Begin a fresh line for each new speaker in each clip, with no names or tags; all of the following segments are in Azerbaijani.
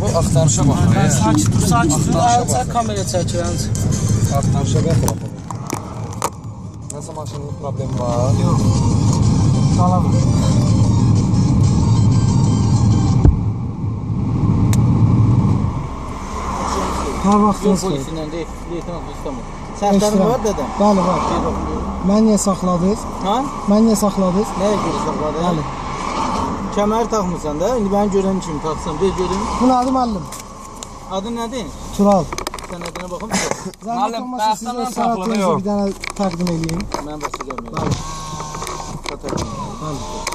Bu axtarışa baxır.
Sakit dur, sakit dur. Sən kamera çəkir yalnız.
Axtarışa baxır. Nəsə maşının problemi var?
Yox. Salam. Hər vaxtınız xeyir.
Polisindən deyil, leytenant İstanbul. Səhvlərin var dedəm?
Bəli, var. Mən niyə saxladınız?
Ha?
Mən niyə saxladınız?
Nəyə görə saxladın?
Bəli.
Kəməri taxmırsan da, indi məni görən kimi taxsam, bir görüm.
Bu nədir müəllim?
Adın nədir?
Tural.
Sənədinə baxım.
Zəhmət olmasa sizə sənədinizi bir dənə təqdim edeyim.
Mən başlayacağım.
Bəli.
Bəli.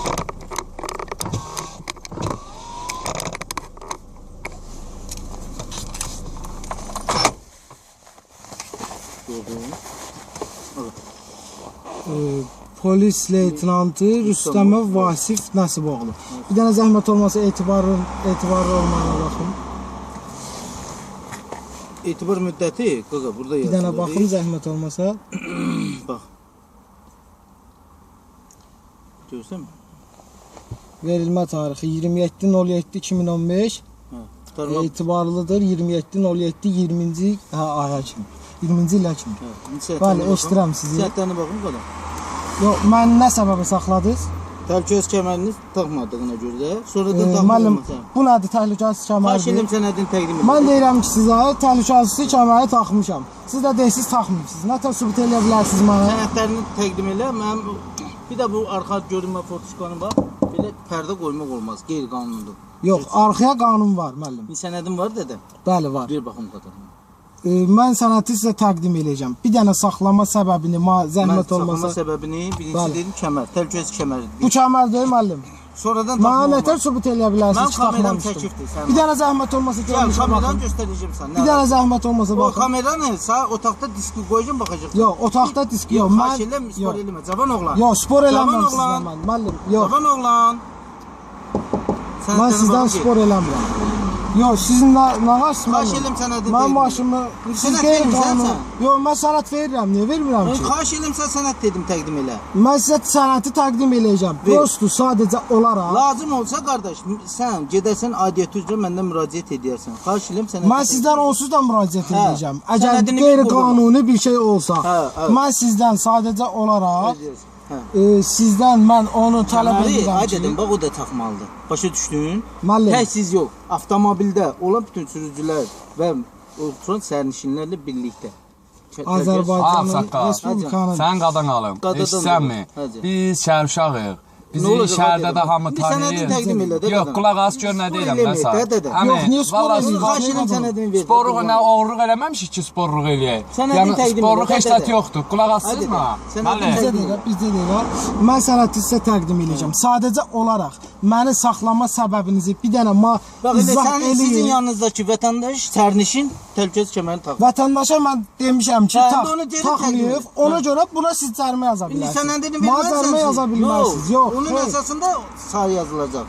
Polis leytenantı Rüstəmov Vasif Nəsiboğlu. Bir dənə zəhmət olmasa etibarlı olmağına baxın.
Etibar müddəti, qaqa, burada
Bir
yazılır.
dənə baxın zəhmət olmasa.
Bax. Görürsən mi?
Verilmə tarixi 27.07.2015. Etibarlıdır 27.07.20-ci aya kimi. 20-ci illə kimi. Bəli, eşidirəm sizi.
Səhətlərinə baxın, qaqa.
Yox, mən nə səbəbə saxladınız?
Təhlükəsiz kəməriniz taxmadığına görə də, sonradan
Müəllim,
taxmadığına.
bu nədir təhlükəsiz
Xahiş
kəmərdir?
edim sənədini təqdim edin.
Mən deyirəm ki, sizə təhlükəsiz kəməri taxmışam. Siz də deyirsiniz taxmayıbsınız. Nə tər sübut eləyə bilərsiniz mənə?
Sənədlərini təqdim elə. Mənim bir də bu arxa görünmə fortuşkanı bax, belə pərdə qoymaq olmaz, qeyri-qanunludur.
Yox, arxaya qanun var müəllim.
Bir sənədim var dedim.
Bəli, var.
Bir baxım qatar.
Mən sənəti sizə təqdim edəcəm. Bir dənə saxlama səbəbini, zəhmət olmasa.
Saxlama səbəbini birinci dedim kəmər, təhlükəsiz kəmərdir.
Bu kəmər deyil müəllim.
Sonradan
Mənə
taxmaq
nə tər
olmaz.
sübut eləyə bilərsiniz
Mən
ki,
kameram
taxmamışdım.
çəkibdir sən.
Bir dənə zəhmət olmasa
Gəl,
görmüşəm
kameranı
baxın.
göstərəcəm sən.
Bir dənə zəhmət olmasa
O
baxın.
kameranı sağ otaqda diski qoyacam baxacaqsan.
Yox, otaqda diski yox.
Xahiş eləm, spor eləmə. Cavan oğlan.
Yox, spor eləmirəm
Cavan oğlan.
sizdən mən. Müəllim, yox.
Cavan oğlan.
Mən sizdən spor eləmirəm. Yox, sizin nə varsınız?
Xahiş eləm sənədini.
Mən maşımı siz
Sənəd
qeyri-qanuni.
verirsən?
Yox, mən sənəd verirəm. Niyə vermirəm ki?
Xahiş eləm sən sənəd dedim təqdim elə.
Mən sizə sənəti təqdim eləyəcəm.
Ver.
Prosto sadəcə olaraq.
Lazım olsa qardaş, sən gedəsən aidiyyəti üzrə məndən müraciət edərsən. Xahiş eləm sənəd.
Mən sizdən onsuz da müraciət edəcəm. Əgər
Sənədini bir
qeyri-qanuni bir şey olsa,
evet.
mən sizdən sadəcə olaraq
Hə.
sizdən mən onu tələb edirəm
Ay
ki,
dedim, bax o da taxmalıdır. Başa düşdün?
müəllim,
Tək siz yox, avtomobildə olan bütün sürücülər və oturan sərnişinlərlə birlikdə.
Azərbaycanın
Ağsaqqal.
Respublikanın
Sən qadan alım. Eşitsənmi?
Hacı.
Biz şərşağıq. Bizi şəhərdə də hamı
Bir sənədini
tanıyır.
təqdim elə də.
Yox, qulaq as gör nə deyirəm mən
eləməyək,
sənə.
də, də.
Yox, niyə spor
vallahi
eləyirsiniz?
Xahiş eləm sənədini ver.
Sporuq nə oğurluq eləməmişik ki, sporluq eləyək.
Sənədini təqdim elə,
Sporluq
də,
heç
də.
də yoxdur. Qulaq assınız
Hadi,
mənə.
sənədini
Bəli.
təqdim
bizdə deyirəm. Mən sənəti sizə təqdim edəcəm. Sadəcə olaraq məni saxlama səbəbinizi bir dənə
Bax,
izah
sənin sizin
eləyin.
yanınızdakı vətəndaş sərnişin təhlükəsiz kəmərini taxır.
Vətəndaşa mən demişəm ki,
Hə, indi onu geri
taxmayıb,
təqdim et.
ona görə buna siz cərimə yaza
İndi
bilərsiniz.
sənədini
Mənə
verməzsən.
cərimə yaza bilmərsiniz. Yox,
Onun
xeyr.
əsasında sayı yazılacaq.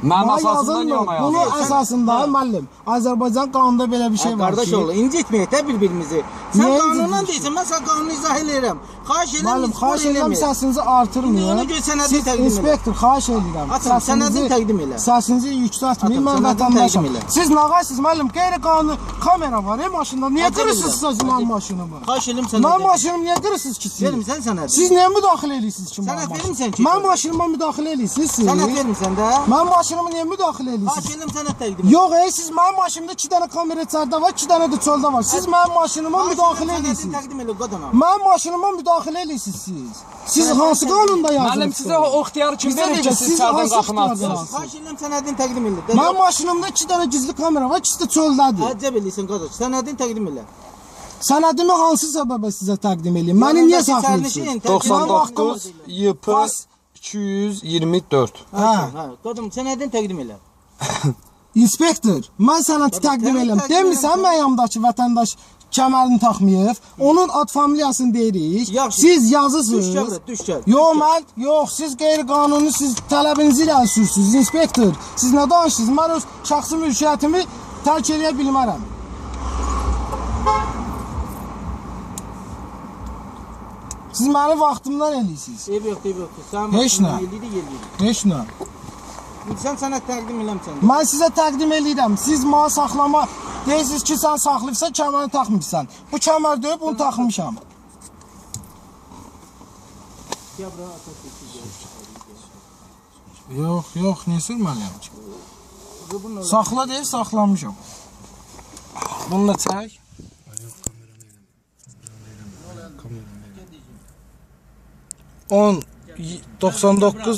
Mənim
Mənə
əsasında niyə ona
yazılmır. Bunun
yazılır?
əsasında müəllim, Azərbaycan qanununda belə bir şey var
Qardaş
ki,
oğlu, incitməyək də bir-birimizi. Sən
Niyə
qanundan
incitmişik?
deyirsən, mən sən qanunu izah eləyirəm. Xahiş eləm,
müəllim, xahiş edirəm səsinizi
İndi
artırmayın.
ona görə sənədini
Siz
təqdim elə.
inspektor, xahiş edirəm.
Atam, sənədini təqdim elə.
Səsinizi yüksəltməyin,
Atam,
mən
sənədini
vətəndaşım.
təqdim elə.
Siz nağaysınız müəllim, qeyri-qanuni kamera var maşında. Niyə
Hadi
qırırsınız
billah.
siz mənim maşınımı?
Xahiş eləm
Mənim
sənədini.
maşınımı niyə qırırsınız ki siz?
Vermirsən sənədi.
Siz niyə müdaxilə edirsiniz ki?
Sənəd vermirsən ki?
Mənim maşınıma müdaxilə edirsiniz siz.
Sənəd vermirsən də.
Mənim maşınıma niyə müdaxilə edirsiniz?
Xahiş eləm sənəd təqdim elə.
Yox, siz mənim maşınımda 2 dənə kamera içəridə var, 2 dənə də çöldə var. Siz mənim maşınıma
Xahiş eləm
müdaxilə
sənədini
edirsiniz.
təqdim elə qadına.
Mənim maşınıma müdaxilə edirsiniz siz. Siz hansı qanunda
Müəllim
yazırsınız?
sizə o ixtiyarı kim
Bizə
verir
deyir,
ki,
siz
siz çardan
hansı
qapını
ixtiyardan
açsınız?
Xahiş eləm sənədini təqdim elə.
Mənim maşınımda 2 dənə gizli kamera var, ikisi də çöldədir.
Əcəb eləyirsən qardaş. Sənədini təqdim elə.
Sənədimi hansı səbəbə sizə təqdim edeyim? Məni niyə saxlayırsınız?
99 YP 224.
Hə, qadın sənədini təqdim elə.
İnspektor, mən sənəti təqdim
təqdim
eləm.
elə.
Demirsən mən yanımdakı vətəndaş kəmərini taxmayıb, onun ad familiyasını deyirik.
Yaxşı.
Siz yazısınız.
Düş gəl, düş gəl.
Yox, mən, yox, siz qeyri-qanuni, siz tələbinizi ilə sürürsünüz, inspektor. Siz nə danışırsınız? Mən öz şəxsi mülkiyyətimi tərk eləyə bilmərəm. Siz məni vaxtımdan eləyirsiniz.
Eyb yoxdur, eyb yoxdur. Sən
Heç nə.
Yeliydi.
Heç nə.
Sən sənə təqdim eləmsən.
Mən sizə təqdim eləyirəm. Siz mənə saxlama deyirsiniz ki, sən saxlayırsan, kəmərini taxmırsan. Bu kəmər deyib, bunu taxmışam. Yox, niyə sürməliyəm ki? Saxla deyib, saxlamışam. Bunu da çək. 10 99